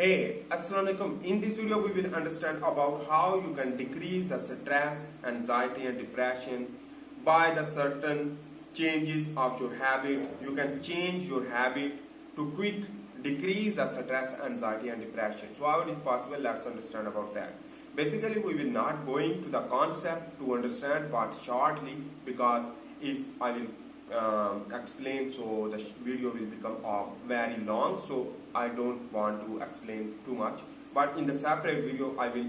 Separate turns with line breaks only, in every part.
Hey, Assalamualaikum. In this video, we will understand about how you can decrease the stress, anxiety, and depression by the certain changes of your habit. You can change your habit to quick decrease the stress, anxiety, and depression. So how it is possible? Let's understand about that. Basically, we will not go into the concept to understand, but shortly, because if I will explain, so the video will become very long, so I don't want to explain too much, but in the separate video I will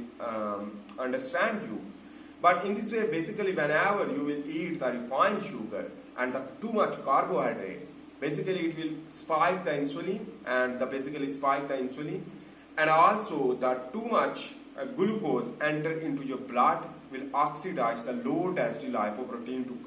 understand you. But in this way, basically, whenever you will eat the refined sugar and the too much carbohydrate, basically it will spike the insulin and and also the too much glucose enter into your blood will oxidize the low density lipoprotein to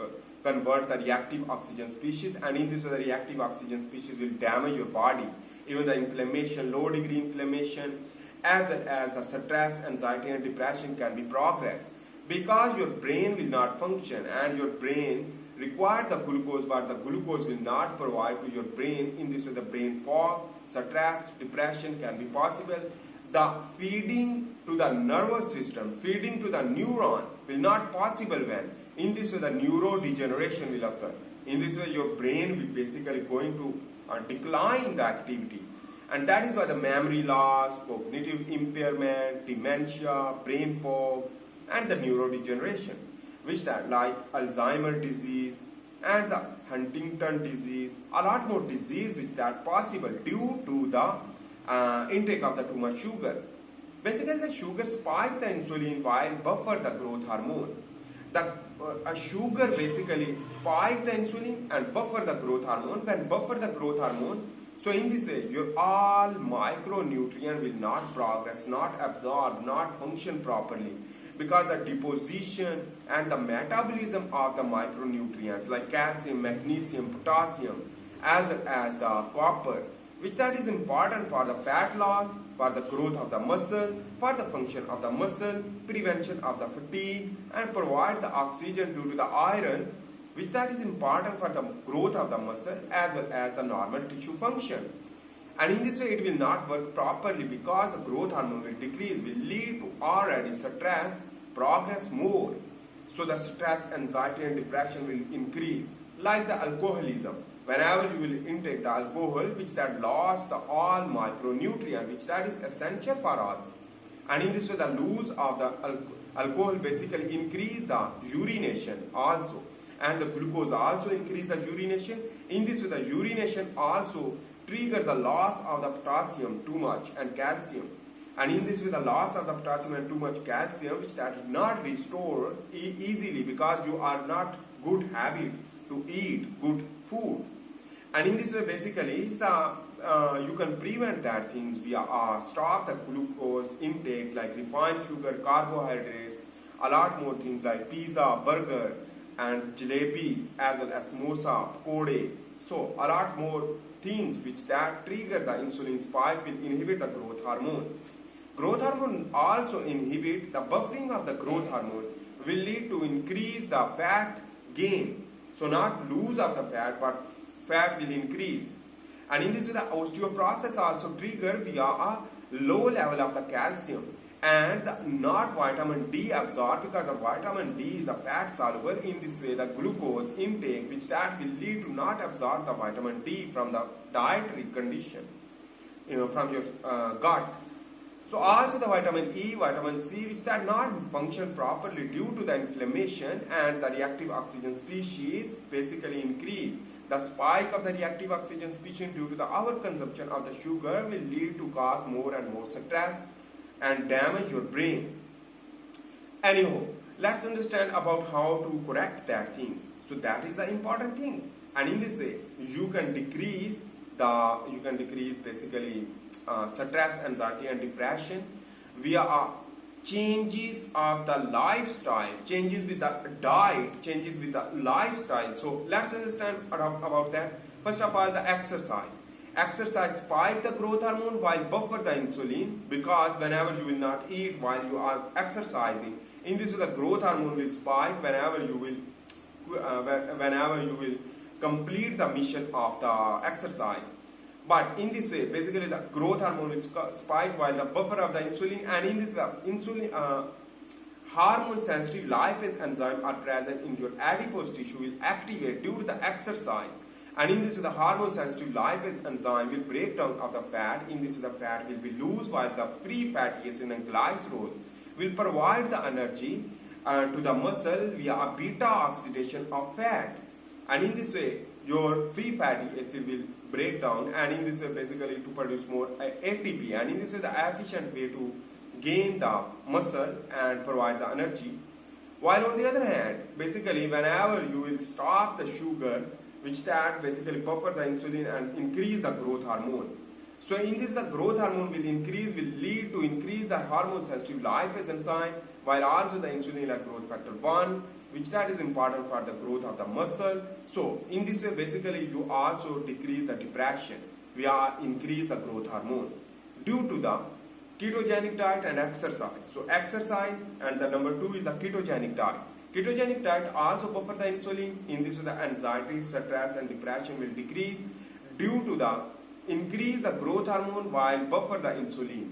convert the reactive oxygen species, and in this way the reactive oxygen species will damage your body. Even the inflammation, low degree inflammation, as well as the stress, anxiety, and depression can be progressed, because your brain will not function and your brain requires the glucose, but the glucose will not provide to your brain. In this way the brain fog, stress, depression can be possible. The feeding to the nervous system, feeding to the neuron will not possible when in this way the neurodegeneration will occur. In this way your brain will basically going to decline the activity, and that is why the memory loss, cognitive impairment, dementia, brain fog, and the neurodegeneration, which that like Alzheimer's disease and the Huntington disease, a lot more disease which that possible due to the intake of the too much sugar. Basically the sugar spike the insulin while buffer the growth hormone. The sugar basically spike the insulin and buffer the growth hormone. When buffer the growth hormone, so in this way your all micronutrient will not progress, not absorb, not function properly, because the deposition and the metabolism of the micronutrients like calcium, magnesium, potassium, as well as the copper, which that is important for the fat loss, for the growth of the muscle, for the function of the muscle, prevention of the fatigue, and provide the oxygen due to the iron, which that is important for the growth of the muscle as well as the normal tissue function. And in this way it will not work properly, because the growth hormone will decrease, will lead to already stress progress more. So the stress, anxiety, and depression will increase. Like the alcoholism, whenever you will intake the alcohol, which that lost the all micronutrient, which that is essential for us, and in this way the loss of the alcohol basically increase the urination also, and the glucose also increase the urination. In this way the urination also trigger the loss of the potassium too much and calcium, and in this way the loss of the potassium and too much calcium, which that is not restored easily, because you are not good habit to eat good food. And in this way basically you can prevent that things via stop the glucose intake like refined sugar, carbohydrates, a lot more things like pizza, burger, and jalebis, as well as samosa, pakode. So a lot more things which that trigger the insulin spike will inhibit the growth hormone. Growth hormone also inhibit the buffering of the growth hormone, will lead to increase the fat gain. So not lose of the fat, but fat will increase. And in this way the osteoporosis also trigger via a low level of the calcium, and not vitamin D absorbed, because the vitamin D is the fat soluble. In this way the glucose intake, which that will lead to not absorb the vitamin D from the dietary condition, from your gut. So also the vitamin E, vitamin C, which are not function properly due to the inflammation, and the reactive oxygen species basically increase. The spike of the reactive oxygen species due to the overconsumption of the sugar will lead to cause more and more stress and damage your brain. Anyhow, let's understand about how to correct that things. So that is the important things. And in this way, you can decrease basically stress, anxiety, and depression via changes of the lifestyle, changes with the diet, changes with the lifestyle. So let's understand about that. First of all, the exercise. Exercise spike the growth hormone while buffer the insulin, because whenever you will not eat while you are exercising, in this way the growth hormone will spike whenever you will complete the mission of the exercise. But in this way, basically the growth hormone will spike while the buffer of the insulin, and in this insulin hormone sensitive lipase enzyme are present in your adipose tissue will activate due to the exercise, and in this the hormone sensitive lipase enzyme will break down of the fat. In this the fat will be loose while the free fatty acid and glycerol will provide the energy to the muscle via a beta oxidation of fat, and in this way your free fatty acid will break down, and in this way basically to produce more ATP, and in this way the efficient way to gain the muscle and provide the energy. While on the other hand, basically whenever you will stop the sugar, which that basically buffer the insulin and increase the growth hormone. So in this the growth hormone will lead to increase the hormone sensitive lipase enzyme, while also the insulin like growth factor 1, which that is important for the growth of the muscle. So in this way basically you also decrease the depression via increase the growth hormone due to the ketogenic diet and exercise. So exercise, and the number 2 is the ketogenic diet. Ketogenic diet also buffer the insulin. In this way the anxiety, stress and depression will decrease due to the increase the growth hormone while buffer the insulin.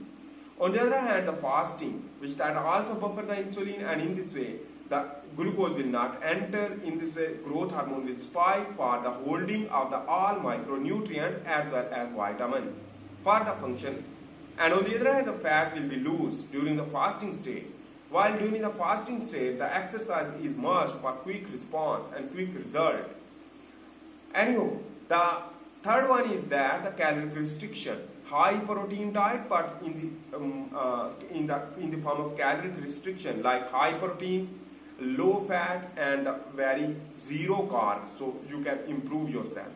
On the other hand, the fasting, which that also buffer the insulin, and in this way the glucose will not enter. In this way growth hormone will spike for the holding of the all micronutrients as well as vitamin for the function. And on the other hand, the fat will be loose during the fasting state. While during the fasting state, the exercise is must for quick response and quick result. Anyhow, the third one is that the caloric restriction, high protein diet, but in the form of caloric restriction, like high protein, low fat, and very zero carb, so you can improve yourself.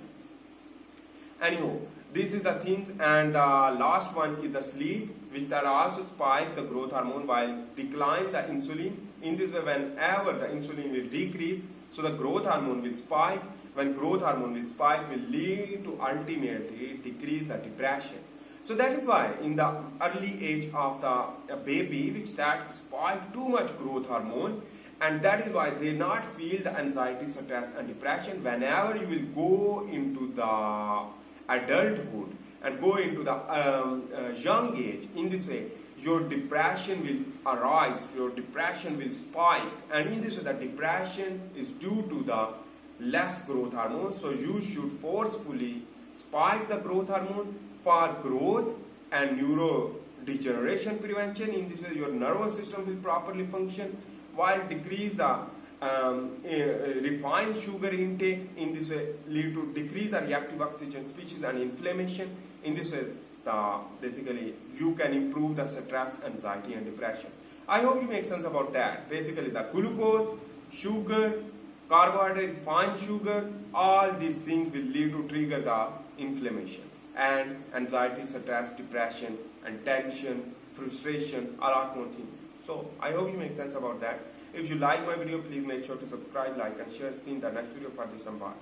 Anyhow, this is the things, and the last one is the sleep, which that also spike the growth hormone while decline the insulin. In this way, whenever the insulin will decrease, so the growth hormone will spike. When growth hormone will spike, will lead to ultimately decrease the depression. So that is why in the early age of the baby, which that spike too much growth hormone, and that is why they not feel the anxiety, stress and depression. Whenever you will go into the adulthood and go into the young age, in this way your depression will arise, your depression will spike, and in this way the depression is due to the less growth hormone. So you should forcefully spike the growth hormone for growth and neurodegeneration prevention. In this way your nervous system will properly function, while decrease the refined sugar intake. In this way lead to decrease the reactive oxygen species and inflammation. In this way basically you can improve the stress, anxiety and depression. I hope you make sense about that. Basically the glucose, sugar, carbohydrate, refined sugar, all these things will lead to trigger the inflammation and anxiety, stress, depression and tension, frustration, a lot more things. So I hope you make sense about that. If you like my video, please make sure to subscribe, like and share. See you in the next video for this. Allah.